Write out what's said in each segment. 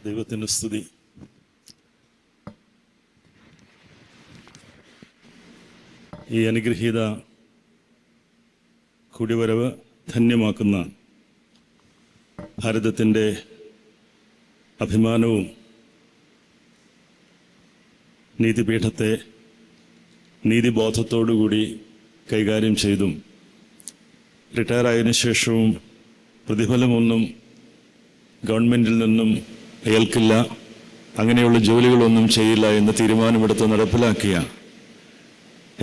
ദൈവത്തിൻ്റെ സ്തുതി. ഈ അനുഗ്രഹീത കൂടിവരവ് ധന്യമാക്കുന്ന ഭാരതത്തിൻ്റെ അഭിമാനവും നീതിപീഠത്തെ നീതിബോധത്തോടുകൂടി കൈകാര്യം ചെയ്തും റിട്ടയറായതിനു ശേഷവും പ്രതിഫലമൊന്നും ഗവൺമെൻറ്റിൽ നിന്നും ഏൽക്കില്ല, അങ്ങനെയുള്ള ജോലികളൊന്നും ചെയ്യില്ല എന്ന് തീരുമാനമെടുത്ത് നടപ്പിലാക്കിയ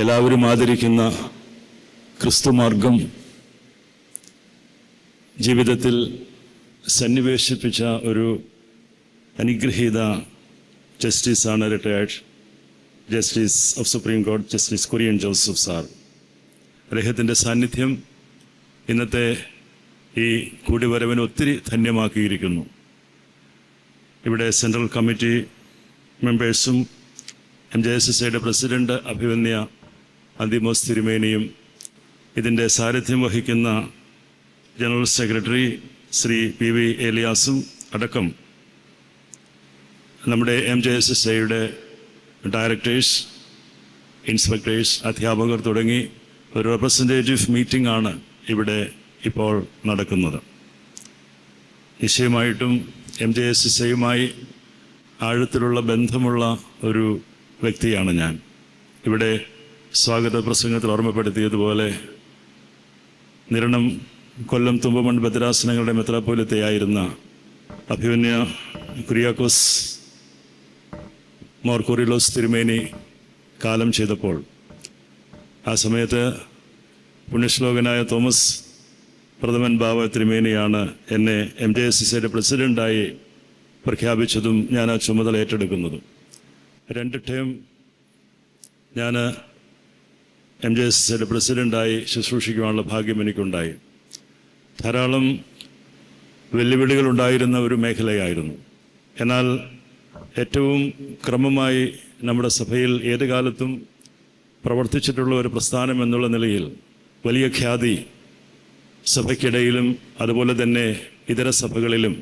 എല്ലാവരും ആദരിക്കുന്ന ക്രിസ്തുമാർഗം ജീവിതത്തിൽ സന്നിവേശിപ്പിച്ച ഒരു അനുഗ്രഹീത ജസ്റ്റിസാണ് റിട്ടയർഡ് ജസ്റ്റിസ് ഓഫ് സുപ്രീം കോടതി ജസ്റ്റിസ് കുര്യൻ ജോസഫ് സാർ. അദ്ദേഹത്തിൻ്റെ സാന്നിധ്യം ഇന്നത്തെ ഈ കൂടിവരവിന് ഒത്തിരി ധന്യമാക്കിയിരിക്കുന്നു. ഇവിടെ സെൻട്രൽ കമ്മിറ്റി മെമ്പേഴ്സും MJSSയുടെ പ്രസിഡന്റ് അഭിവന്യ അന്തിമോസ് തിരുമേനിയും ഇതിൻ്റെ സാരഥ്യം വഹിക്കുന്ന ജനറൽ സെക്രട്ടറി ശ്രീ PV ഏലിയാസും അടക്കം നമ്മുടെ MJSSയുടെ ഡയറക്ടേഴ്സ്, ഇൻസ്പെക്ടേഴ്സ്, അധ്യാപകർ തുടങ്ങി ഒരു റെപ്രസെൻറ്റേറ്റീവ് മീറ്റിംഗ് ആണ് ഇവിടെ ഇപ്പോൾ നടക്കുന്നത്. നിശ്ചയമായിട്ടും MJSSയുമായി ആഴത്തിലുള്ള ബന്ധമുള്ള ഒരു വ്യക്തിയാണ് ഞാൻ. ഇവിടെ സ്വാഗത പ്രസംഗത്തിൽ ഓർമ്മപ്പെടുത്തിയതുപോലെ നിരണം കൊല്ലം തുമ്പമൺ ഭദ്രാസനങ്ങളുടെ മെത്രാപ്പോലിത്തയായിരുന്ന അഭിവന്യ കുര്യാക്കോസ് മോർ കൊറിലോസ് തിരുമേനി കാലം ചെയ്തപ്പോൾ ആ സമയത്ത് പുണ്യശ്ലോകനായ തോമസ് പ്രഥമൻ ബാവ തിരുമേനിയാണ് എന്നെ MJSSയുടെ പ്രസിഡൻ്റായി പ്രഖ്യാപിച്ചതും ഞാൻ ആ ചുമതല ഏറ്റെടുക്കുന്നതും. 2 ടേം ഞാൻ MJSSയുടെ പ്രസിഡൻ്റായി ശുശ്രൂഷിക്കുവാനുള്ള ഭാഗ്യം എനിക്കുണ്ടായി. ധാരാളം വെല്ലുവിളികളുണ്ടായിരുന്ന ഒരു മേഖലയായിരുന്നു. എന്നാൽ ഏറ്റവും ക്രമമായി നമ്മുടെ സഭയിൽ ഏത് കാലത്തും പ്രവർത്തിച്ചിട്ടുള്ള ഒരു പ്രസ്ഥാനം എന്നുള്ള നിലയിൽ വലിയ ഖ്യാതി സഭയ്ക്കിടയിലും അതുപോലെ തന്നെ ഇതര സഭകളിലും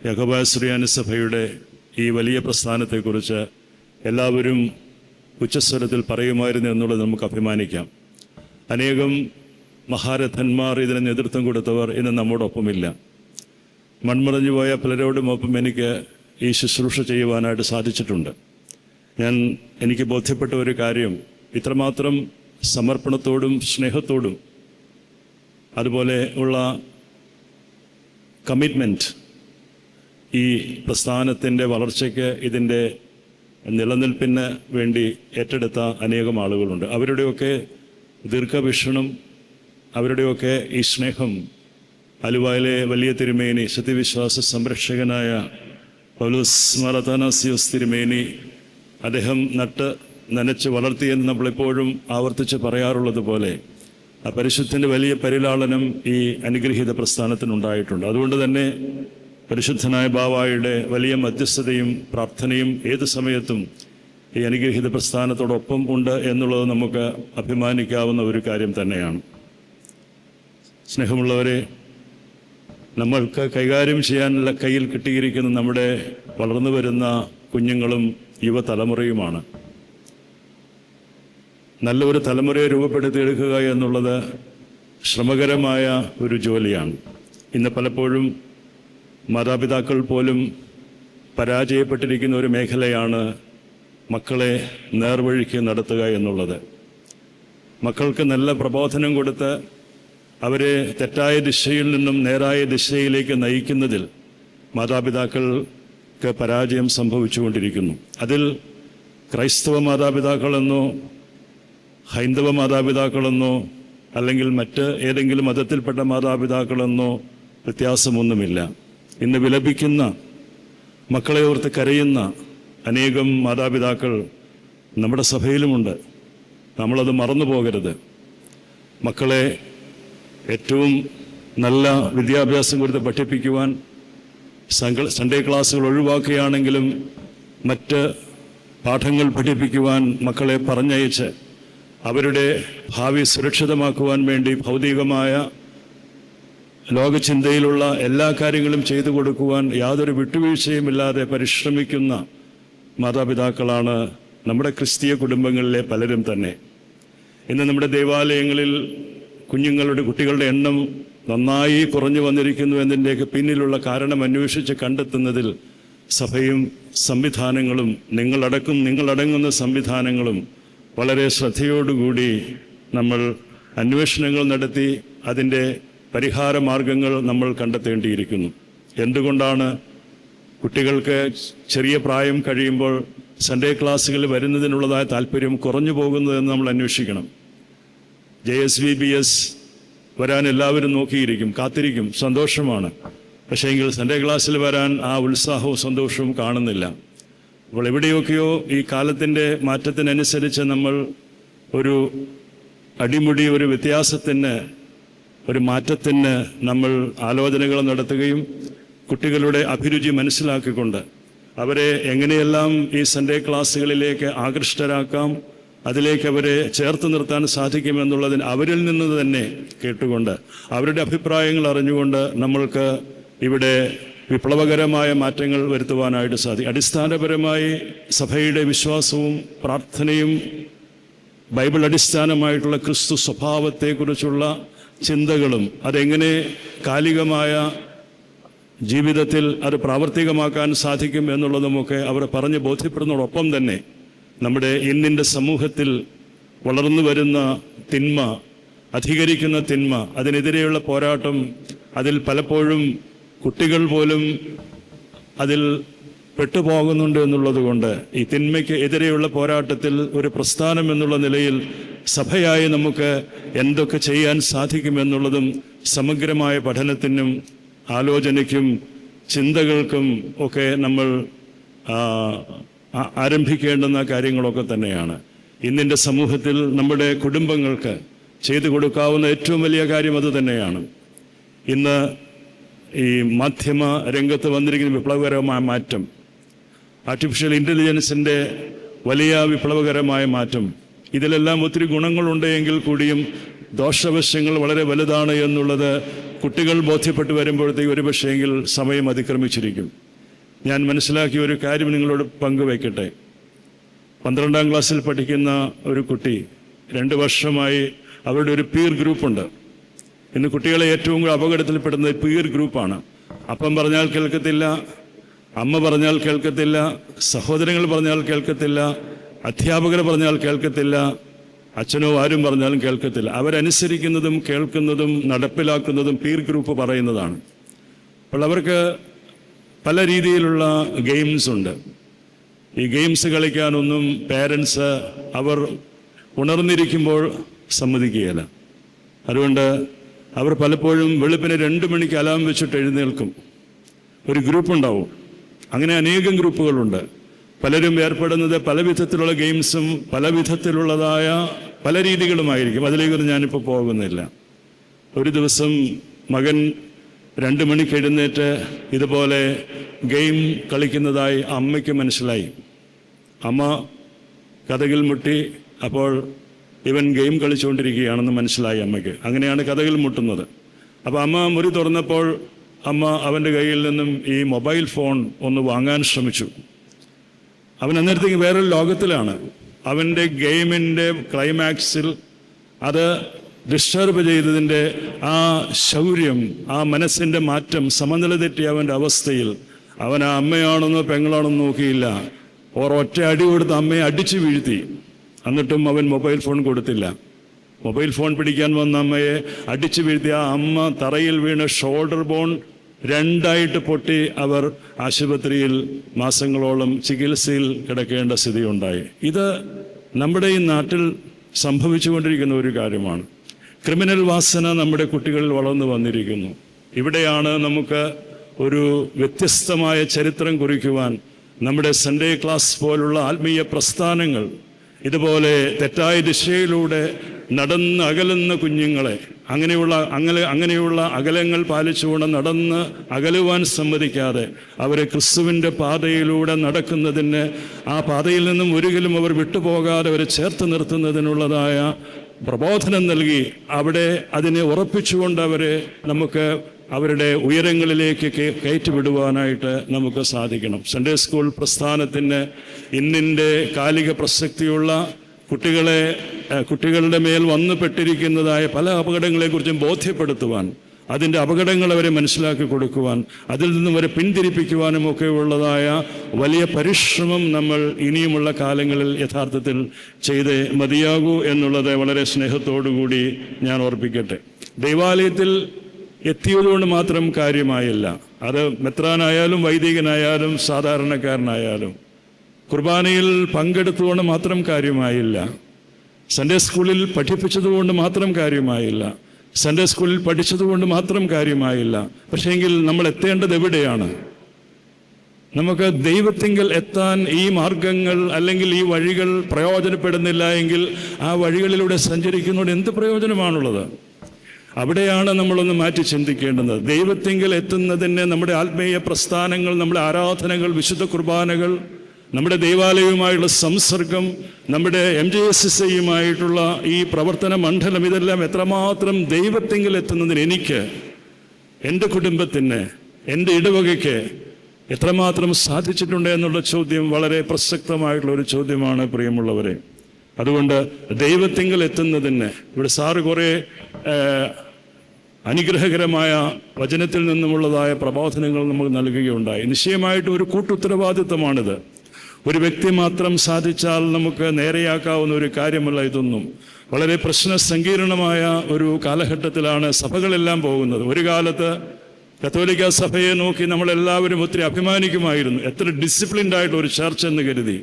യാക്കോബായ സുറിയാനി സഭയുടെ ഈ വലിയ പ്രസ്ഥാനത്തെക്കുറിച്ച് എല്ലാവരും ഉച്ചസ്വരത്തിൽ പറയുമായിരുന്നു എന്നുള്ളത് നമുക്ക് അഭിമാനിക്കാം. അനേകം മഹാരഥന്മാർ ഇതിന് നേതൃത്വം കൊടുത്തവർ ഇന്ന് നമ്മോടൊപ്പമില്ല. മൺമറഞ്ഞു പോയ പലരോടുമൊപ്പം എനിക്ക് ഈ ശുശ്രൂഷ ചെയ്യുവാനായിട്ട് സാധിച്ചിട്ടുണ്ട്. എനിക്ക് ബോധ്യപ്പെട്ട ഒരു കാര്യം, ഇത്രമാത്രം സമർപ്പണത്തോടും സ്നേഹത്തോടും അതുപോലെ ഉള്ള കമ്മിറ്റ്മെൻറ്റ് ഈ പ്രസ്ഥാനത്തിൻ്റെ വളർച്ചയ്ക്ക്, ഇതിൻ്റെ നിലനിൽപ്പിന് വേണ്ടി ഏറ്റെടുത്ത അനേകം ആളുകളുണ്ട്. അവരുടെയൊക്കെ ദീർഘവീക്ഷണം, അവരുടെയൊക്കെ ഈ സ്നേഹം ആലുവയിലെ വലിയ തിരുമേനി, സത്യവിശ്വാസ സംരക്ഷകനായ പൗലോസ് മാർ അഥാനാസ്യോസ് തിരുമേനി അദ്ദേഹം നട്ട് നനച്ച് വളർത്തിയെന്ന് നമ്മളെപ്പോഴും ആവർത്തിച്ച് പറയാറുള്ളത് പോലെ ആ പരിശുദ്ധൻ്റെ വലിയ പരിലാളനം ഈ അനുഗ്രഹീത പ്രസ്ഥാനത്തിനുണ്ടായിട്ടുണ്ട്. അതുകൊണ്ട് തന്നെ പരിശുദ്ധനായ ബാവായുടെ വലിയ മധ്യസ്ഥതയും പ്രാർത്ഥനയും ഏത് സമയത്തും ഈ അനുഗ്രഹീത പ്രസ്ഥാനത്തോടൊപ്പം ഉണ്ട് എന്നുള്ളത് നമുക്ക് അഭിമാനിക്കാവുന്ന ഒരു കാര്യം തന്നെയാണ്. സ്നേഹമുള്ളവരെ, നമ്മൾക്ക് കൈകാര്യം ചെയ്യാനുള്ള കയ്യിൽ കിട്ടിയിരിക്കുന്ന നമ്മുടെ വളർന്നു വരുന്ന കുഞ്ഞുങ്ങളും യുവതലമുറയുമാണ്. നല്ലൊരു തലമുറയെ രൂപപ്പെടുത്തിയെടുക്കുക എന്നുള്ളത് ശ്രമകരമായ ഒരു ജോലിയാണ്. ഇന്ന് പലപ്പോഴും മാതാപിതാക്കൾ പോലും പരാജയപ്പെട്ടിരിക്കുന്ന ഒരു മേഖലയാണ് മക്കളെ നേർവഴിക്ക് നടത്തുക എന്നുള്ളത്. മക്കൾക്ക് നല്ല പ്രബോധനം കൊടുത്ത് അവരെ തെറ്റായ ദിശയിൽ നിന്നും നേരായ ദിശയിലേക്ക് നയിക്കുന്നതിൽ മാതാപിതാക്കൾക്ക് പരാജയം സംഭവിച്ചുകൊണ്ടിരിക്കുന്നു. അതിൽ ക്രൈസ്തവ മാതാപിതാക്കളെന്നോ ഹൈന്ദവ മാതാപിതാക്കളെന്നോ അല്ലെങ്കിൽ മറ്റ് ഏതെങ്കിലും മതത്തിൽപ്പെട്ട മാതാപിതാക്കളെന്നോ വ്യത്യാസമൊന്നുമില്ല. ഇന്ന് വിലപിക്കുന്ന, മക്കളെ ഓർത്ത് കരയുന്ന അനേകം മാതാപിതാക്കൾ നമ്മുടെ സഭയിലുമുണ്ട്. നമ്മളത് മറന്നു പോകരുത്. മക്കളെ ഏറ്റവും നല്ല വിദ്യാഭ്യാസം കൊടുത്ത് പഠിപ്പിക്കുവാൻ സൺഡേ ക്ലാസ്സുകൾ ഒഴിവാക്കുകയാണെങ്കിലും മറ്റ് പാഠങ്ങൾ പഠിപ്പിക്കുവാൻ മക്കളെ പറഞ്ഞയച്ച് അവരുടെ ഭാവി സുരക്ഷിതമാക്കുവാൻ വേണ്ടി ഭൗതികമായ ലോകചിന്തയിലുള്ള എല്ലാ കാര്യങ്ങളും ചെയ്തു കൊടുക്കുവാൻ യാതൊരു വിട്ടുവീഴ്ചയുമില്ലാതെ പരിശ്രമിക്കുന്ന മാതാപിതാക്കളാണ് നമ്മുടെ ക്രിസ്തീയ കുടുംബങ്ങളിലെ പലരും തന്നെ. ഇന്ന് നമ്മുടെ ദേവാലയങ്ങളിൽ കുട്ടികളുടെ എണ്ണം നന്നായി കുറഞ്ഞു വന്നിരിക്കുന്നു എന്നതിൻ്റെയൊക്കെ പിന്നിലുള്ള കാരണം അന്വേഷിച്ച് കണ്ടെത്തുന്നതിൽ സഭയും സംവിധാനങ്ങളും നിങ്ങളടങ്ങുന്ന സംവിധാനങ്ങളും വളരെ ശ്രദ്ധയോടുകൂടി നമ്മൾ അന്വേഷണങ്ങൾ നടത്തി അതിൻ്റെ പരിഹാര മാർഗങ്ങൾ നമ്മൾ കണ്ടെത്തേണ്ടിയിരിക്കുന്നു. എന്തുകൊണ്ടാണ് കുട്ടികൾക്ക് ചെറിയ പ്രായം കഴിയുമ്പോൾ സൺഡേ ക്ലാസ്സുകളിൽ വരുന്നതിനുള്ളതായ താല്പര്യം കുറഞ്ഞു പോകുന്നതെന്ന് നമ്മൾ അന്വേഷിക്കണം. JSVBS വരാൻ എല്ലാവരും നോക്കിയിരിക്കും, കാത്തിരിക്കും, സന്തോഷമാണ്. പക്ഷേ എങ്കിൽ സൺഡേ ക്ലാസ്സിൽ വരാൻ ആ ഉത്സാഹവും സന്തോഷവും കാണുന്നില്ല. അപ്പോൾ എവിടെയൊക്കെയോ ഈ കാലത്തിൻ്റെ മാറ്റത്തിനനുസരിച്ച് നമ്മൾ ഒരു വ്യത്യാസത്തിന്, ഒരു മാറ്റത്തിന് നമ്മൾ ആലോചനകൾ നടത്തുകയും കുട്ടികളുടെ അഭിരുചി മനസ്സിലാക്കിക്കൊണ്ട് അവരെ എങ്ങനെയെല്ലാം ഈ സൺഡേ ക്ലാസ്സുകളിലേക്ക് ആകൃഷ്ടരാക്കാം, അതിലേക്ക് അവരെ ചേർത്ത് നിർത്താൻ സാധിക്കുമെന്നുള്ളതിന് അവരിൽ നിന്ന് തന്നെ കേട്ടുകൊണ്ട് അവരുടെ അഭിപ്രായങ്ങൾ അറിഞ്ഞുകൊണ്ട് നമ്മൾക്ക് ഇവിടെ വിപ്ലവകരമായ മാറ്റങ്ങൾ വരുത്തുവാനായിട്ട് സാധിക്കും. അടിസ്ഥാനപരമായി സഭയുടെ വിശ്വാസവും പ്രാർത്ഥനയും ബൈബിൾ അടിസ്ഥാനമായിട്ടുള്ള ക്രിസ്തു സ്വഭാവത്തെക്കുറിച്ചുള്ള ചിന്തകളും അതെങ്ങനെ കാലികമായ ജീവിതത്തിൽ അത് പ്രാവർത്തികമാക്കാൻ സാധിക്കും എന്നുള്ളതുമൊക്കെ അവർ പറഞ്ഞ് ബോധ്യപ്പെടുന്നതോടൊപ്പം തന്നെ നമ്മുടെ ഇന്നിൻ്റെ സമൂഹത്തിൽ വളർന്നു വരുന്ന തിന്മ, അധികരിക്കുന്ന തിന്മ, അതിനെതിരെയുള്ള പോരാട്ടം, അതിൽ പലപ്പോഴും കുട്ടികൾ പോലും അതിൽ പെട്ടുപോകുന്നുണ്ട് എന്നുള്ളത് കൊണ്ട് ഈ തിന്മയ്ക്ക് എതിരെയുള്ള പോരാട്ടത്തിൽ ഒരു പ്രസ്ഥാനം എന്നുള്ള നിലയിൽ സഭയായി നമുക്ക് എന്തൊക്കെ ചെയ്യാൻ സാധിക്കുമെന്നുള്ളതും സമഗ്രമായ പഠനത്തിനും ആലോചനയ്ക്കും ചിന്തകൾക്കും ഒക്കെ നമ്മൾ ആരംഭിക്കേണ്ടുന്ന കാര്യങ്ങളൊക്കെ തന്നെയാണ്. ഇന്നിൻ്റെ സമൂഹത്തിൽ നമ്മുടെ കുടുംബങ്ങൾക്ക് ചെയ്തു കൊടുക്കാവുന്ന ഏറ്റവും വലിയ കാര്യം അത് തന്നെയാണ്. ഇന്ന് ഈ മാധ്യമ രംഗത്ത് വന്നിരിക്കുന്ന വിപ്ലവകരമായ മാറ്റം, ആർട്ടിഫിഷ്യൽ ഇൻ്റലിജൻസിൻ്റെ വലിയ വിപ്ലവകരമായ മാറ്റം, ഇതിലെല്ലാം ഒത്തിരി ഗുണങ്ങളുണ്ട് എങ്കിൽ കൂടിയും ദോഷവശങ്ങൾ വളരെ വലുതാണ് എന്നുള്ളത് കുട്ടികൾ ബോധ്യപ്പെട്ടു വരുമ്പോഴത്തേക്ക് ഒരു പക്ഷേങ്കിൽ സമയം അതിക്രമിച്ചിരിക്കും. ഞാൻ മനസ്സിലാക്കിയ ഒരു കാര്യം നിങ്ങളോട് പങ്കുവയ്ക്കട്ടെ. 12ാം ക്ലാസ്സിൽ പഠിക്കുന്ന ഒരു കുട്ടി 2 വർഷമായി അവരുടെ ഒരു പീർ ഗ്രൂപ്പുണ്ട്. ഇന്ന് കുട്ടികളെ ഏറ്റവും കൂടുതൽ അപകടത്തിൽപ്പെടുന്നത് പീർ ഗ്രൂപ്പാണ്. അപ്പം പറഞ്ഞാൽ കേൾക്കത്തില്ല, അമ്മ പറഞ്ഞാൽ കേൾക്കത്തില്ല, സഹോദരങ്ങൾ പറഞ്ഞാൽ കേൾക്കത്തില്ല, അധ്യാപകർ പറഞ്ഞാൽ കേൾക്കത്തില്ല, അച്ഛനോ ആരും പറഞ്ഞാലും കേൾക്കത്തില്ല. അവരനുസരിക്കുന്നതും കേൾക്കുന്നതും നടപ്പിലാക്കുന്നതും പീർ ഗ്രൂപ്പ് പറയുന്നതാണ്. അപ്പോൾ അവർക്ക് പല രീതിയിലുള്ള ഗെയിംസ് ഉണ്ട്. ഈ ഗെയിംസ് കളിക്കാനൊന്നും പേരൻസ് അവർ ഉണർന്നിരിക്കുമ്പോൾ സമ്മതിക്കുകയില്ല. അതുകൊണ്ട് അവർ പലപ്പോഴും വെളുപ്പിന് 2 മണിക്ക് അലാം വെച്ചിട്ട് എഴുന്നേൽക്കും. ഒരു ഗ്രൂപ്പുണ്ടാവും. അങ്ങനെ അനേകം ഗ്രൂപ്പുകളുണ്ട്. പലരും ഏർപ്പെടുന്നത് പല വിധത്തിലുള്ള ഗെയിംസും പല വിധത്തിലുള്ളതായ പല രീതികളുമായിരിക്കും. അതിലേക്കൊന്നും ഞാനിപ്പോൾ പോകുന്നില്ല. ഒരു ദിവസം മകൻ 2 മണിക്ക് എഴുന്നേറ്റ് ഇതുപോലെ ഗെയിം കളിക്കുന്നതായി അമ്മയ്ക്ക് മനസ്സിലായി. അമ്മ കതകിൽ മുട്ടി. അപ്പോൾ ഇവൻ ഗെയിം കളിച്ചുകൊണ്ടിരിക്കുകയാണെന്ന് മനസ്സിലായി അമ്മയ്ക്ക്. അങ്ങനെയാണ് കതകിൽ മുട്ടുന്നത്. അപ്പോൾ അമ്മ മുറി തുറന്നപ്പോൾ അമ്മ അവൻ്റെ കയ്യിൽ നിന്നും ഈ മൊബൈൽ ഫോൺ ഒന്ന് വാങ്ങാൻ ശ്രമിച്ചു. അവൻ അന്നേരത്തേക്ക് വേറൊരു ലോകത്തിലാണ്. അവൻ്റെ ഗെയിമിൻ്റെ ക്ലൈമാക്സിൽ അത് ഡിസ്റ്റർബ് ചെയ്തതിൻ്റെ ആ ശൗര്യം, ആ മനസ്സിൻ്റെ മാറ്റം, സമനില തെറ്റിയ അവൻ്റെ അവസ്ഥയിൽ അവൻ ആ അമ്മയാണെന്നോ പെങ്ങളാണെന്നോ നോക്കിയില്ല. ഒറ്റ അടി കൊടുത്ത് അമ്മയെ അടിച്ചു വീഴ്ത്തി. എന്നിട്ടും അവൻ മൊബൈൽ ഫോൺ കൊടുത്തില്ല. മൊബൈൽ ഫോൺ പിടിക്കാൻ വന്ന അമ്മയെ അടിച്ചു വീഴ്ത്തി. ആ അമ്മ തറയിൽ വീണ് ഷോൾഡർ ബോൺ 2ആയിട്ട് പൊട്ടി അവർ ആശുപത്രിയിൽ മാസങ്ങളോളം ചികിത്സയിൽ കിടക്കേണ്ട സ്ഥിതിയുണ്ടായി. ഇത് നമ്മുടെ ഈ നാട്ടിൽ സംഭവിച്ചുകൊണ്ടിരിക്കുന്ന ഒരു കാര്യമാണ്. ക്രിമിനൽ വാസന നമ്മുടെ കുട്ടികളിൽ വളർന്നു വന്നിരിക്കുന്നു. ഇവിടെയാണ് നമുക്ക് ഒരു വ്യത്യസ്തമായ ചരിത്രം കുറിക്കുവാൻ നമ്മുടെ സൺഡേ ക്ലാസ് പോലുള്ള ആത്മീയ പ്രസ്ഥാനങ്ങൾ ഇതുപോലെ തെറ്റായ ദിശയിലൂടെ നടന്ന് അകലുന്ന കുഞ്ഞുങ്ങളെ അങ്ങനെയുള്ള അകലങ്ങൾ പാലിച്ചുകൊണ്ട് നടന്ന് അകലുവാൻ സമ്മതിക്കാതെ അവരെ ക്രിസ്തുവിൻ്റെ പാതയിലൂടെ നടക്കുന്നതിന്, ആ പാതയിൽ നിന്നും ഒരിക്കലും അവർ വിട്ടുപോകാതെ അവരെ ചേർത്ത് നിർത്തുന്നതിനുള്ളതായ പ്രബോധനം നൽകി അവിടെ അതിനെ ഉറപ്പിച്ചുകൊണ്ട് അവരെ നമുക്ക് അവരുടെ ഉയരങ്ങളിലേക്ക് കയറ്റിവിടുവാനായിട്ട് നമുക്ക് സാധിക്കണം. സൺഡേ സ്കൂൾ പ്രസ്ഥാനത്തിന് ഇന്നിൻ്റെ കാലിക പ്രസക്തിയുള്ള കുട്ടികളുടെ മേൽ വന്നുപെട്ടിരിക്കുന്നതായ പല അപകടങ്ങളെക്കുറിച്ചും ബോധ്യപ്പെടുത്തുവാൻ, അതിൻ്റെ അപകടങ്ങൾ അവരെ മനസ്സിലാക്കി കൊടുക്കുവാൻ, അതിൽ നിന്നും വരെ പിന്തിരിപ്പിക്കുവാനും ഒക്കെ ഉള്ളതായ വലിയ പരിശ്രമം നമ്മൾ ഇനിയുമുള്ള കാലങ്ങളിൽ യഥാർത്ഥത്തിൽ ചെയ്തേ മതിയാകൂ എന്നുള്ളത് വളരെ സ്നേഹത്തോടുകൂടി ഞാൻ ഓർപ്പിക്കട്ടെ. ദൈവാലയത്തിൽ എത്തിയതുകൊണ്ട് മാത്രം കാര്യമായില്ല. അത് മെത്രാനായാലും വൈദികനായാലും സാധാരണക്കാരനായാലും കുർബാനയിൽ പങ്കെടുത്തുകൊണ്ട് മാത്രം കാര്യമായില്ല. സൺഡേ സ്കൂളിൽ പഠിപ്പിച്ചതുകൊണ്ട് മാത്രം കാര്യമായില്ല. സൺഡേ സ്കൂളിൽ പഠിച്ചതുകൊണ്ട് മാത്രം കാര്യമായില്ല. പക്ഷേങ്കിൽ നമ്മൾ എത്തേണ്ടത് എവിടെയാണ്? നമുക്ക് ദൈവത്തിങ്കൽ എത്താൻ ഈ മാർഗങ്ങൾ അല്ലെങ്കിൽ ഈ വഴികൾ പ്രയോജനപ്പെടുന്നില്ല എങ്കിൽ ആ വഴികളിലൂടെ സഞ്ചരിക്കുന്നതുകൊണ്ട് എന്ത് പ്രയോജനമാണുള്ളത്? അവിടെയാണ് നമ്മളൊന്ന് മാറ്റി ചിന്തിക്കേണ്ടത്. ദൈവത്തിങ്കൽ എത്തുന്നതിന് നമ്മുടെ ആത്മീയ പ്രസ്ഥാനങ്ങൾ, നമ്മുടെ ആരാധനകൾ, വിശുദ്ധ കുർബാനകൾ, നമ്മുടെ ദൈവാലയവുമായുള്ള സംസർഗം, നമ്മുടെ MJSSയുമായിട്ടുള്ള ഈ പ്രവർത്തന മണ്ഡലം, ഇതെല്ലാം എത്രമാത്രം ദൈവത്തിങ്കൽ എത്തുന്നതിന് എനിക്ക്, എൻ്റെ കുടുംബത്തിന്, എൻ്റെ ഇടവകയ്ക്ക് എത്രമാത്രം സാധിച്ചിട്ടുണ്ട് എന്നുള്ള ചോദ്യം വളരെ പ്രസക്തമായിട്ടുള്ള ഒരു ചോദ്യമാണ് പ്രിയമുള്ളവരെ. അതുകൊണ്ട് ദൈവത്തിങ്കൽ എത്തുന്നതിന് ഇവിടെ സാറ് കുറേ അനുഗ്രഹകരമായ വചനത്തിൽ നിന്നുമുള്ളതായ പ്രബോധനങ്ങൾ നമുക്ക് നൽകുകയുണ്ടായി. നിശ്ചയമായിട്ട് ഒരു കൂട്ടുത്തരവാദിത്വമാണിത്. ഒരു വ്യക്തി മാത്രം സാധിച്ചാൽ നമുക്ക് നേരെയാക്കാവുന്ന ഒരു കാര്യമല്ല ഇതൊന്നും. വളരെ പ്രശ്നസങ്കീർണമായ ഒരു കാലഘട്ടത്തിലാണ് സഭകളെല്ലാം പോകുന്നത്. ഒരു കാലത്ത് കത്തോലിക്ക സഭയെ നോക്കി നമ്മളെല്ലാവരും ഒത്തിരി അഭിമാനിക്കുമായിരുന്നു, എത്ര ഡിസിപ്ലിൻഡ് ആയിട്ടുള്ള ഒരു ചർച്ച് എന്ന് കരുതി.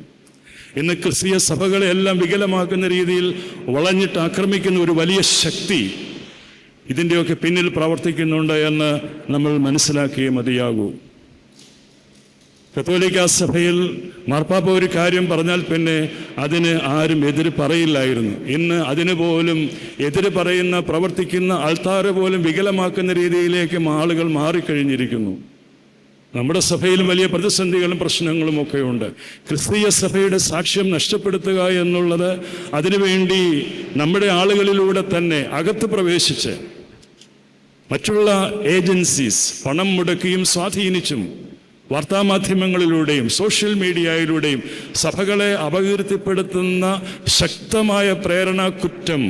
ഇന്ന് ക്രിസ്തീയ സഭകളെ എല്ലാം വികലമാക്കുന്ന രീതിയിൽ വളഞ്ഞിട്ട് ആക്രമിക്കുന്ന ഒരു വലിയ ശക്തി ഇതിൻ്റെയൊക്കെ പിന്നിൽ പ്രവർത്തിക്കുന്നുണ്ട് എന്ന് നമ്മൾ മനസ്സിലാക്കിയേ മതിയാകൂ. കത്തോലിക്ക സഭയിൽ മാർപ്പാപ്പ ഒരു കാര്യം പറഞ്ഞാൽ പിന്നെ അതിന് ആരും എതിര് പറയില്ലായിരുന്നു. ഇന്ന് അതിന് പോലും എതിര് പറയുന്ന, പ്രവർത്തിക്കുന്ന ആൾത്താരെ പോലും വികലമാക്കുന്ന രീതിയിലേക്ക് ആളുകൾ മാറിക്കഴിഞ്ഞിരിക്കുന്നു. നമ്മുടെ സഭയിലും വലിയ പ്രതിസന്ധികളും പ്രശ്നങ്ങളും ഒക്കെ ഉണ്ട്. ക്രിസ്തീയ സഭയുടെ സാക്ഷ്യം നഷ്ടപ്പെടുത്തുക എന്നുള്ളത്, അതിനുവേണ്ടി നമ്മുടെ ആളുകളിലൂടെ തന്നെ അകത്ത് പ്രവേശിച്ച് മറ്റുള്ള ഏജൻസീസ് പണം മുടക്കിയും സ്വാധീനിച്ചും വാർത്താമാധ്യമങ്ങളിലൂടെയും സോഷ്യൽ മീഡിയയിലൂടെയും സഭകളെ അപകീർത്തിപ്പെടുത്തുന്ന ശക്തമായ പ്രേരണ കുറ്റം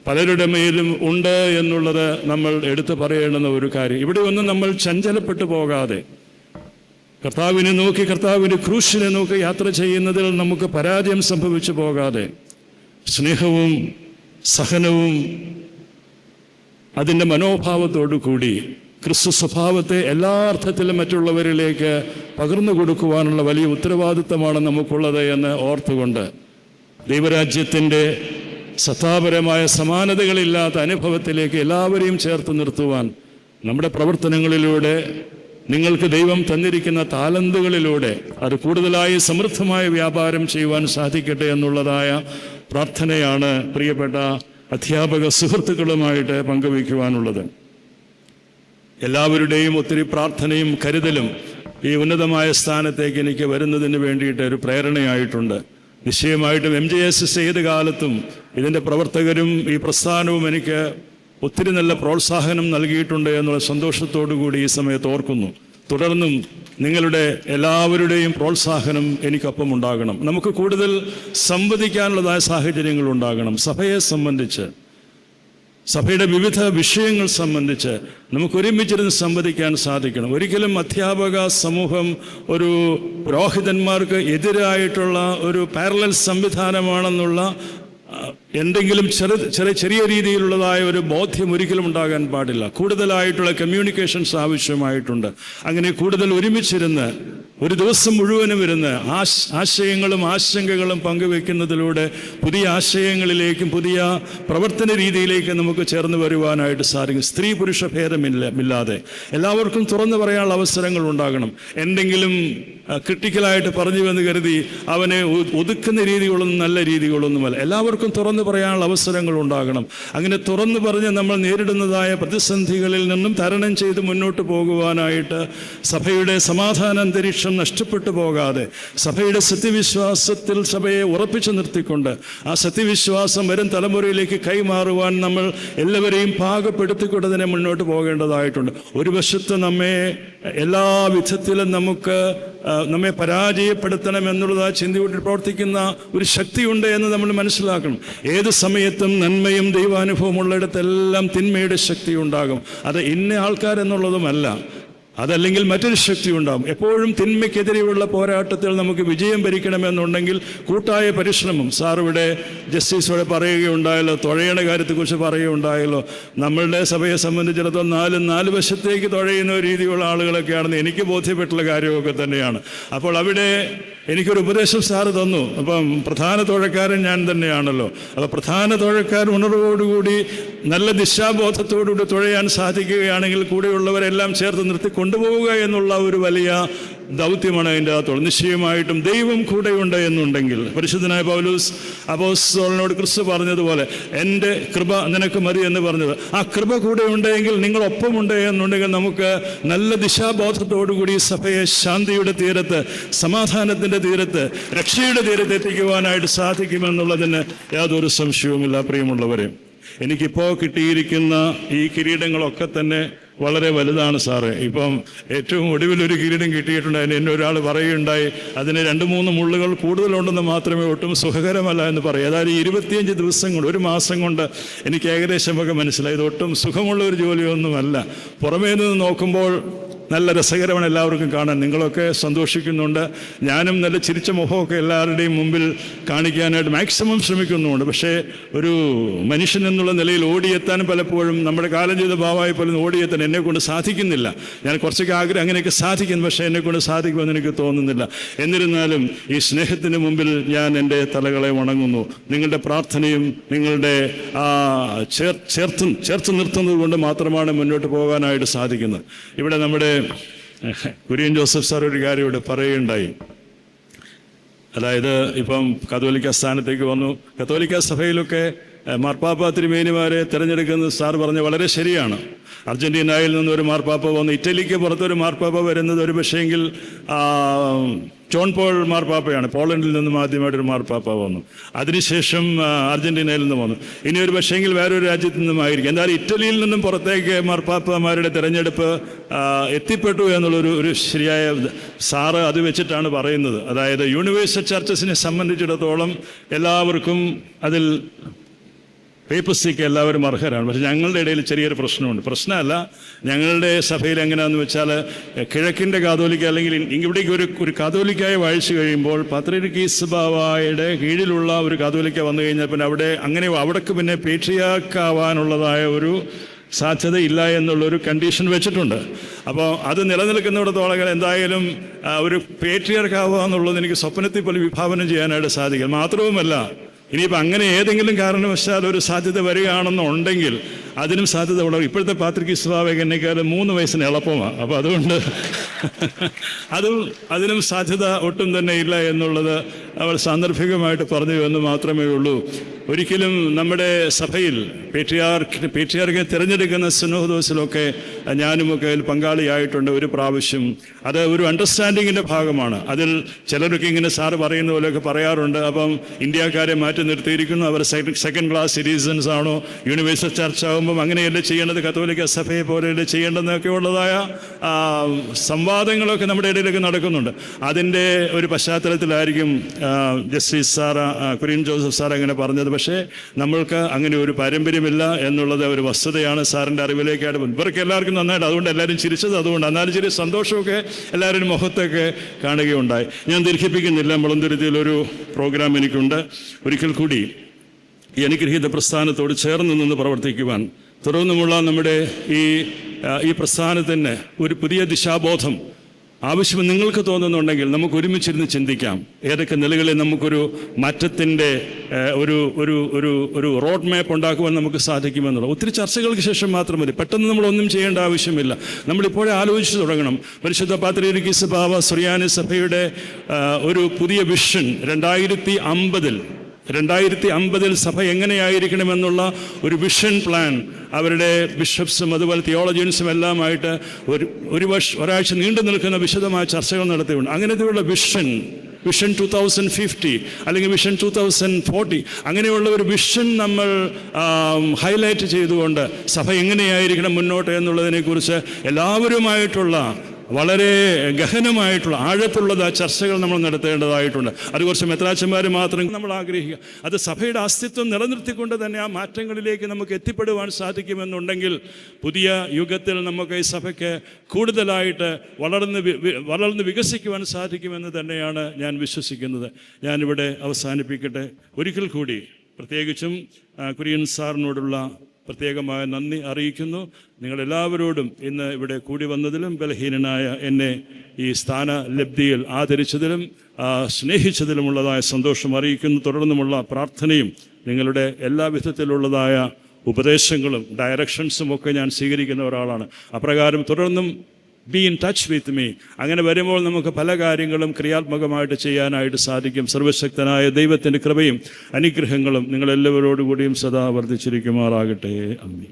പലരുടെ മേലും ഉണ്ട് എന്നുള്ളത് നമ്മൾ എടുത്തു പറയേണ്ടുന്ന ഒരു കാര്യം. ഇവിടെ ഒന്നും നമ്മൾ ചഞ്ചലപ്പെട്ടു പോകാതെ കർത്താവിനെ നോക്കി, കർത്താവിൻ്റെ ക്രൂശിനെ നോക്കി യാത്ര ചെയ്യുന്നതിൽ നമുക്ക് പരാജയം സംഭവിച്ചു പോകാതെ സ്നേഹവും സഹനവും അതിൻ്റെ മനോഭാവത്തോടു കൂടി ക്രിസ്തു സ്വഭാവത്തെ എല്ലാ അർത്ഥത്തിലും മറ്റുള്ളവരിലേക്ക് പകർന്നു കൊടുക്കുവാനുള്ള വലിയ ഉത്തരവാദിത്തമാണ് നമുക്കുള്ളത് എന്ന് ഓർത്തുകൊണ്ട് ദൈവരാജ്യത്തിൻ്റെ സത്താപരമായ സമാനതകളില്ലാത്ത അനുഭവത്തിലേക്ക് എല്ലാവരെയും ചേർത്ത് നിർത്തുവാൻ നമ്മുടെ പ്രവർത്തനങ്ങളിലൂടെ, നിങ്ങൾക്ക് ദൈവം തന്നിരിക്കുന്ന താലന്തുകളിലൂടെ അത് കൂടുതലായി സമൃദ്ധമായ വ്യാപാരം ചെയ്യുവാൻ സാധിക്കട്ടെ എന്നുള്ളതായ പ്രാർത്ഥനയാണ് പ്രിയപ്പെട്ട അധ്യാപക സുഹൃത്തുക്കളുമായിട്ട് പങ്കുവയ്ക്കുവാനുള്ളത്. എല്ലാവരുടെയും ഒത്തിരി പ്രാർത്ഥനയും കരുതലും ഈ ഉന്നതമായ സ്ഥാനത്തേക്ക് എനിക്ക് വരുന്നതിന് വേണ്ടിയിട്ട് ഒരു പ്രേരണയായിട്ടുണ്ട്. നിശ്ചയമായിട്ടും MJSS ഏത് കാലത്തും ഇതിൻ്റെ പ്രവർത്തകരും ഈ പ്രസ്ഥാനവും എനിക്ക് ഒത്തിരി നല്ല പ്രോത്സാഹനം നൽകിയിട്ടുണ്ട് എന്നുള്ള സന്തോഷത്തോടു കൂടി ഈ സമയത്ത് ഓർക്കുന്നു. തുടർന്നും നിങ്ങളുടെ എല്ലാവരുടെയും പ്രോത്സാഹനം എനിക്കൊപ്പം ഉണ്ടാകണം. നമുക്ക് കൂടുതൽ സംവദിക്കാനുള്ളതായ സാഹചര്യങ്ങൾ ഉണ്ടാകണം. സഭയെ സംബന്ധിച്ച്, സഭയുടെ വിവിധ വിഷയങ്ങൾ സംബന്ധിച്ച് നമുക്ക് ഒരുമിച്ചിരുന്ന് സംവദിക്കാൻ സാധിക്കണം. ഒരിക്കലും അധ്യാപക സമൂഹം ഒരു പുരോഹിതന്മാർക്ക് എതിരായിട്ടുള്ള ഒരു പാരലൽ സംവിധാനമാണെന്നുള്ള എന്തെങ്കിലും ചെറിയ രീതിയിലുള്ളതായ ഒരു ബോധ്യം ഒരിക്കലും ഉണ്ടാകാൻ പാടില്ല. കൂടുതലായിട്ടുള്ള കമ്മ്യൂണിക്കേഷൻസ് ആവശ്യമായിട്ടുണ്ട്. അങ്ങനെ കൂടുതൽ ഒരുമിച്ചിരുന്ന് ഒരു ദിവസം മുഴുവനും ഇരുന്ന് ആശയങ്ങളും ആശങ്കകളും പങ്കുവെക്കുന്നതിലൂടെ പുതിയ ആശയങ്ങളിലേക്കും പുതിയ പ്രവർത്തന രീതിയിലേക്കും നമുക്ക് ചേർന്ന് വരുവാനായിട്ട് സാധിക്കും. സ്ത്രീ പുരുഷ ഭേദമില്ലാതെ എല്ലാവർക്കും തുറന്നു പറയാനുള്ള അവസരങ്ങൾ ഉണ്ടാകണം. എന്തെങ്കിലും ക്രിട്ടിക്കലായിട്ട് പറഞ്ഞുവെന്ന് കരുതി അവനെ ഒതുക്കുന്ന രീതികളൊന്നും നല്ല രീതികളൊന്നുമല്ല. എല്ലാവർക്കും തുറന്നു പറയാനുള്ള അവസരങ്ങൾ ഉണ്ടാകണം. അങ്ങനെ തുറന്നു പറഞ്ഞ് നമ്മൾ നേരിടുന്നതായ പ്രതിസന്ധികളിൽ നിന്നും തരണം ചെയ്ത് മുന്നോട്ട് പോകുവാനായിട്ട് സഭയുടെ സമാധാന അന്തരീക്ഷം നഷ്ടപ്പെട്ടു പോകാതെ സഭയുടെ സത്യവിശ്വാസത്തിൽ സഭയെ ഉറപ്പിച്ചു നിർത്തിക്കൊണ്ട് ആ സത്യവിശ്വാസം വരും തലമുറയിലേക്ക് കൈമാറുവാൻ നമ്മൾ എല്ലാവരെയും പാകപ്പെടുത്തിക്കൊണ്ട് തന്നെ മുന്നോട്ട് പോകേണ്ടതായിട്ടുണ്ട്. ഒരു വശത്ത് നമ്മെ എല്ലാ വിധത്തിലും നമ്മെ പരാജയപ്പെടുത്തണം എന്നുള്ള ചിന്തയോടെ പ്രവർത്തിക്കുന്ന ഒരു ശക്തിയുണ്ട് എന്ന് നമ്മൾ മനസ്സിലാക്കണം. ഏത് സമയത്തും നന്മയും ദൈവാനുഭവം ഉള്ളിടത്തെല്ലാം തിന്മയുടെ ശക്തി ഉണ്ടാകും. അത് ഇന്ന ആൾക്കാരെന്നുള്ളതുമല്ല, അതല്ലെങ്കിൽ മറ്റൊരു ശക്തി ഉണ്ടാകും. എപ്പോഴും തിന്മയ്ക്കെതിരെയുള്ള പോരാട്ടത്തിൽ നമുക്ക് വിജയം ഭരിക്കണമെന്നുണ്ടെങ്കിൽ കൂട്ടായ പരിശ്രമം. സാറിവിടെ ജസ്റ്റിസോടെ പറയുകയുണ്ടായല്ലോ, തുഴയണ കാര്യത്തെക്കുറിച്ച് പറയുകയുണ്ടായല്ലോ. നമ്മളുടെ സഭയെ സംബന്ധിച്ചിടത്തോളം നാല് വശത്തേക്ക് തുഴയുന്ന രീതിയുള്ള ആളുകളൊക്കെയാണെന്ന് എനിക്ക് ബോധ്യപ്പെട്ടുള്ള കാര്യമൊക്കെ തന്നെയാണ്. അപ്പോൾ അവിടെ എനിക്കൊരു ഉപദേശം സാറ് തന്നു. അപ്പം പ്രധാന തുഴക്കാരൻ ഞാൻ തന്നെയാണല്ലോ. അപ്പോൾ പ്രധാന തുഴക്കാരൻ ഉണർവോടുകൂടി നല്ല ദിശാബോധത്തോടുകൂടി തുഴയാൻ സാധിക്കുകയാണെങ്കിൽ കൂടെയുള്ളവരെല്ലാം ചേർത്ത് നിർത്തി കൊണ്ടുപോവുക എന്നുള്ള ഒരു വലിയ ദൗത്യമാണ് അതിൻ്റെ അകത്തുള്ളത്. നിശ്ചയമായിട്ടും ദൈവം കൂടെയുണ്ട് എന്നുണ്ടെങ്കിൽ പരിശുദ്ധനായ പൗലോസ് അപ്പോസ്തലനോട് ക്രിസ്തു പറഞ്ഞതുപോലെ എൻ്റെ കൃപ നിനക്ക് മതി എന്ന് പറഞ്ഞത്, ആ കൃപ കൂടെ ഉണ്ടെങ്കിൽ നിങ്ങളൊപ്പമുണ്ട് എന്നുണ്ടെങ്കിൽ നമുക്ക് നല്ല ദിശാബോധത്തോടുകൂടി സഭയെ ശാന്തിയുടെ തീരത്ത്, സമാധാനത്തിൻ്റെ തീരത്ത്, രക്ഷയുടെ തീരത്ത് എത്തിക്കുവാനായിട്ട് സാധിക്കുമെന്നുള്ളതിന് യാതൊരു സംശയവുമില്ല. പ്രിയമുള്ളവരെ, എനിക്കിപ്പോൾ കിട്ടിയിരിക്കുന്ന ഈ കിരീടങ്ങളൊക്കെ തന്നെ വളരെ വലുതാണ് സാറ്. ഇപ്പം ഏറ്റവും ഒടുവിലൊരു കിരീടം കിട്ടിയിട്ടുണ്ടായിരുന്നു. എന്നെ ഒരാൾ പറയുകയുണ്ടായി, അതിന് 2-3 മുള്ളുകൾ കൂടുതലുണ്ടെന്ന് മാത്രമേ, ഒട്ടും സുഖകരമല്ല എന്ന് പറയും. അതായത് 25 ദിവസം കൊണ്ട്, ഒരു മാസം കൊണ്ട് എനിക്ക് ഏകദേശമൊക്കെ മനസ്സിലായി ഇത് ഒട്ടും സുഖമുള്ള ഒരു ജോലിയൊന്നുമല്ല. പുറമേ നിന്ന് നോക്കുമ്പോൾ നല്ല രസകരമാണ് എല്ലാവർക്കും കാണാൻ. നിങ്ങളൊക്കെ സന്തോഷിക്കുന്നുണ്ട്, ഞാനും നല്ല ചിരിച്ച മുഖമൊക്കെ എല്ലാവരുടെയും മുമ്പിൽ കാണിക്കാനായിട്ട് മാക്സിമം ശ്രമിക്കുന്നുമുണ്ട്. പക്ഷേ ഒരു മനുഷ്യൻ എന്നുള്ള നിലയിൽ ഓടിയെത്താൻ പലപ്പോഴും നമ്മുടെ കാലം ചെയ്ത ഭാവമായി പോലും ഓടിയെത്താൻ എന്നെക്കൊണ്ട് സാധിക്കുന്നില്ല. ഞാൻ കുറച്ചൊക്കെ ആഗ്രഹം അങ്ങനെയൊക്കെ സാധിക്കുന്നു, പക്ഷേ എന്നെക്കൊണ്ട് സാധിക്കുമെന്ന് എനിക്ക് തോന്നുന്നില്ല. എന്നിരുന്നാലും ഈ സ്നേഹത്തിന് മുമ്പിൽ ഞാൻ എൻ്റെ തലകളെ വണങ്ങുന്നു. നിങ്ങളുടെ പ്രാർത്ഥനയും നിങ്ങളുടെ ചേർത്ത് നിർത്തുന്നത് കൊണ്ട് മാത്രമാണ് മുന്നോട്ട് പോകാനായിട്ട് സാധിക്കുന്നത്. ഇവിടെ നമ്മുടെ കുര്യൻ ജോസഫ് സാർ ഒരു കാര്യം ഇവിടെ പറയുകയുണ്ടായി. അതായത് ഇപ്പം കത്തോലിക്ക സ്ഥാനത്തേക്ക് വന്നു. കത്തോലിക്ക സഭയിലൊക്കെ മാർപ്പാപ്പ തിരുമേനിമാരെ തിരഞ്ഞെടുക്കുന്നത് സാർ പറഞ്ഞ വളരെ ശരിയാണ്. അർജന്റീനയിൽ നിന്നൊരു മാർപ്പാപ്പ വന്നു, ഇറ്റലിക്ക് പുറത്തൊരു മാർപ്പാപ്പ വരുന്നത് ഒരു പക്ഷേങ്കിൽ ജോൺ പോൾ മാർപ്പാപ്പയാണ്. പോളണ്ടിൽ നിന്നും ആദ്യമായിട്ടൊരു മാർപ്പാപ്പ വന്നു. അതിനുശേഷം അർജന്റീനയിൽ നിന്ന് വന്നു. ഇനി ഒരു പക്ഷേങ്കിൽ വേറൊരു രാജ്യത്തു നിന്നുമായിരിക്കും. എന്തായാലും ഇറ്റലിയിൽ നിന്നും പുറത്തേക്ക് മാർപ്പാപ്പമാരുടെ തിരഞ്ഞെടുപ്പ് എത്തിപ്പെട്ടു എന്നുള്ളൊരു ശരിയായ സാറ് അത് വെച്ചിട്ടാണ് പറയുന്നത്. അതായത് യൂണിവേഴ്സൽ ചർച്ചസിനെ സംബന്ധിച്ചിടത്തോളം എല്ലാവർക്കും അതിൽ പേപ്പസിക്ക് എല്ലാവരും അർഹരാണ്. പക്ഷെ ഞങ്ങളുടെ ഇടയിൽ ചെറിയൊരു പ്രശ്നമുണ്ട്. പ്രശ്നമല്ല, ഞങ്ങളുടെ സഭയിൽ എങ്ങനെയാണെന്ന് വെച്ചാൽ കിഴക്കിൻ്റെ കാതോലിക്ക അല്ലെങ്കിൽ ഇവിടേക്ക് ഒരു കാതോലിക്കായി വാഴിച്ചു കഴിയുമ്പോൾ പാത്രിയർക്കീസ് ബാവായുടെ കീഴിലുള്ള ഒരു കാതോലിക്ക വന്നു കഴിഞ്ഞാൽ പിന്നെ അവിടേക്ക് പിന്നെ പേട്രിയാർക്കാവാനുള്ളതായ ഒരു സാധ്യതയില്ല എന്നുള്ളൊരു കണ്ടീഷൻ വെച്ചിട്ടുണ്ട്. അപ്പോൾ അത് നിലനിൽക്കുന്നിടത്തോളം എന്തായാലും ഒരു പേട്രിയാർക്കാവുക എന്നുള്ളത് എനിക്ക് സ്വപ്നത്തിൽ പോലും വിഭാവനം ചെയ്യാനായിട്ട് സാധിക്കും. മാത്രവുമല്ല, ഇനിയിപ്പോൾ അങ്ങനെ ഏതെങ്കിലും കാരണവശാൽ ഒരു സാധ്യത വരികയാണെന്നുണ്ടെങ്കിൽ അതിനും സാധ്യത ഉള്ളത്. ഇപ്പോഴത്തെ പാത്രികീസ് ബാവയ്ക്ക് എന്നെക്കാളും 3 വയസ്സിന് എളുപ്പമാണ്. അപ്പോൾ അതുകൊണ്ട് അതിനും സാധ്യത ഒട്ടും തന്നെ ഇല്ല എന്നുള്ളത് അവർ സാന്ദർഭികമായിട്ട് പറഞ്ഞു എന്ന് മാത്രമേ ഉള്ളൂ. ഒരിക്കലും നമ്മുടെ സഭയിൽ പേട്രിയാർക്കിനെ തിരഞ്ഞെടുക്കുന്ന സിനോദോസിലൊക്കെ ഞാനുമൊക്കെ അതിൽ പങ്കാളിയായിട്ടുണ്ട് ഒരു പ്രാവശ്യം. അത് ഒരു അണ്ടർസ്റ്റാൻഡിങ്ങിൻ്റെ ഭാഗമാണ്. അതിൽ ചിലരൊക്കെ ഇങ്ങനെ സാറ് പറയുന്ന പോലെയൊക്കെ പറയാറുണ്ട്. അപ്പം ഇന്ത്യക്കാരെ മാറ്റി നിർത്തിയിരിക്കുന്നു, അവർ സെക്കൻഡ് ക്ലാസ് സിറ്റിസൺസ് ആണോ, യൂണിവേഴ്സൽ ചർച്ച് ആകുമ്പം അങ്ങനെയല്ലേ ചെയ്യേണ്ടത്, കത്തോലിക്ക സഭയെ പോലെയല്ലേ ചെയ്യേണ്ടതെന്നൊക്കെ ഉള്ളതായ സംവാദങ്ങളൊക്കെ നമ്മുടെ ഇടയിലൊക്കെ നടക്കുന്നുണ്ട്. അതിൻ്റെ ഒരു പശ്ചാത്തലത്തിലായിരിക്കും justice sir Kurian Joseph sir അങ്ങനെ പറഞ്ഞത്. പക്ഷേ നമ്മൾക്ക് അങ്ങനെ ഒരു പാരമ്പര്യമില്ല എന്നുള്ളത് ഒരു വസ്തുതയാണ്. സാറിൻ്റെ അറിവിലേക്കായിട്ട് ഇവർക്ക് എല്ലാവർക്കും നന്നായിട്ട്, അതുകൊണ്ട് എല്ലാവരും ചിരിച്ചത് അതുകൊണ്ട്. എന്നാലും ചെറിയ സന്തോഷമൊക്കെ എല്ലാവരും മുഖത്തൊക്കെ കാണുകയുണ്ടായി. ഞാൻ ദീർഘിപ്പിക്കുന്നില്ല. മുളന്തുരുത്തിയിലൊരു പ്രോഗ്രാം എനിക്കുണ്ട്. ഒരിക്കൽ കൂടി ഈ അനുഗ്രഹീത പ്രസ്ഥാനത്തോട് ചേർന്ന് നിന്ന് പ്രവർത്തിക്കുവാൻ, തുടർന്നുമുള്ള നമ്മുടെ ഈ പ്രസ്ഥാനത്തിന് ഒരു പുതിയ ദിശാബോധം ആവശ്യം നിങ്ങൾക്ക് തോന്നുന്നുണ്ടെങ്കിൽ നമുക്ക് ഒരുമിച്ചിരുന്ന് ചിന്തിക്കാം ഏതൊക്കെ നിലകളിൽ നമുക്കൊരു മാറ്റത്തിൻ്റെ ഒരു ഒരു ഒരു ഒരു റോഡ് മാപ്പ് ഉണ്ടാക്കുവാൻ നമുക്ക് സാധിക്കുമെന്നുള്ളത്. ഒത്തിരി ചർച്ചകൾക്ക് ശേഷം മാത്രം മതി. പെട്ടെന്ന് നമ്മളൊന്നും ചെയ്യേണ്ട ആവശ്യമില്ല. നമ്മളിപ്പോഴേ ആലോചിച്ച് തുടങ്ങണം. പരിശുദ്ധ പാത്രീർക്കീസ് ബാവ സുറിയാനി സഭയുടെ ഒരു പുതിയ വിഷൻ 2050 സഭ എങ്ങനെയായിരിക്കണമെന്നുള്ള ഒരു വിഷൻ പ്ലാൻ അവരുടെ ബിഷപ്സും അതുപോലെ തിയോളജിയൻസും എല്ലാമായിട്ട് ഒരാഴ്ച നീണ്ടു നിൽക്കുന്ന വിശദമായ ചർച്ചകൾ നടത്തിയിട്ടുണ്ട്. അങ്ങനത്തെയുള്ള വിഷൻ 2050 അല്ലെങ്കിൽ വിഷൻ 2040 അങ്ങനെയുള്ള ഒരു വിഷൻ നമ്മൾ ഹൈലൈറ്റ് ചെയ്തുകൊണ്ട് സഭ എങ്ങനെയായിരിക്കണം മുന്നോട്ട് എന്നുള്ളതിനെക്കുറിച്ച് എല്ലാവരുമായിട്ടുള്ള വളരെ ഗഹനമായിട്ടുള്ള ആഴത്തുള്ള ചർച്ചകൾ നമ്മൾ നടത്തേണ്ടതായിട്ടുണ്ട്. അത് കുറച്ച് മെത്രാച്ചന്മാർ മാത്രം നമ്മൾ ആഗ്രഹിക്കുക. അത് സഭയുടെ അസ്തിത്വം നിലനിർത്തിക്കൊണ്ട് തന്നെ ആ മാറ്റങ്ങളിലേക്ക് നമുക്ക് എത്തിപ്പെടുവാൻ സാധിക്കുമെന്നുണ്ടെങ്കിൽ പുതിയ യുഗത്തിൽ നമുക്ക് ഈ സഭയ്ക്ക് കൂടുതലായിട്ട് വളർന്ന് വികസിക്കുവാൻ സാധിക്കുമെന്ന് തന്നെയാണ് ഞാൻ വിശ്വസിക്കുന്നത്. ഞാനിവിടെ അവസാനിപ്പിക്കട്ടെ. ഒരിക്കൽ കൂടി പ്രത്യേകിച്ചും കുര്യൻ സാറിനോടുള്ള പ്രത്യേകമായ നന്ദി അറിയിക്കുന്നു. നിങ്ങളെല്ലാവരോടും ഇന്ന് ഇവിടെ കൂടി വന്നതിലും ബലഹീനനായ എന്നെ ഈ സ്ഥാനലബ്ധിയിൽ ആദരിച്ചതിലും സ്നേഹിച്ചതിലുമുള്ളതായ സന്തോഷം അറിയിക്കുന്നു. തുടർന്നുമുള്ള പ്രാർത്ഥനയും നിങ്ങളുടെ എല്ലാ വിധത്തിലുള്ളതായ ഉപദേശങ്ങളും ഡയറക്ഷൻസും ഒക്കെ ഞാൻ സ്വീകരിക്കുന്ന ഒരാളാണ്. അപ്രകാരം തുടർന്നും be in touch with me. അങ്ങനെ വരുമ്പോൾ നമുക്ക് പല കാര്യങ്ങളും ക്രിയാത്മകമായിട്ട് ചെയ്യാനായിട്ട് സാധിക്കും. സർവശക്തനായ ദൈവത്തിൻ്റെ കൃപയും അനുഗ്രഹങ്ങളും നിങ്ങളെല്ലാവരോടുകൂടിയും സദാ വർദ്ധിച്ചിരിക്കുമാറാകട്ടെ. ആമേൻ.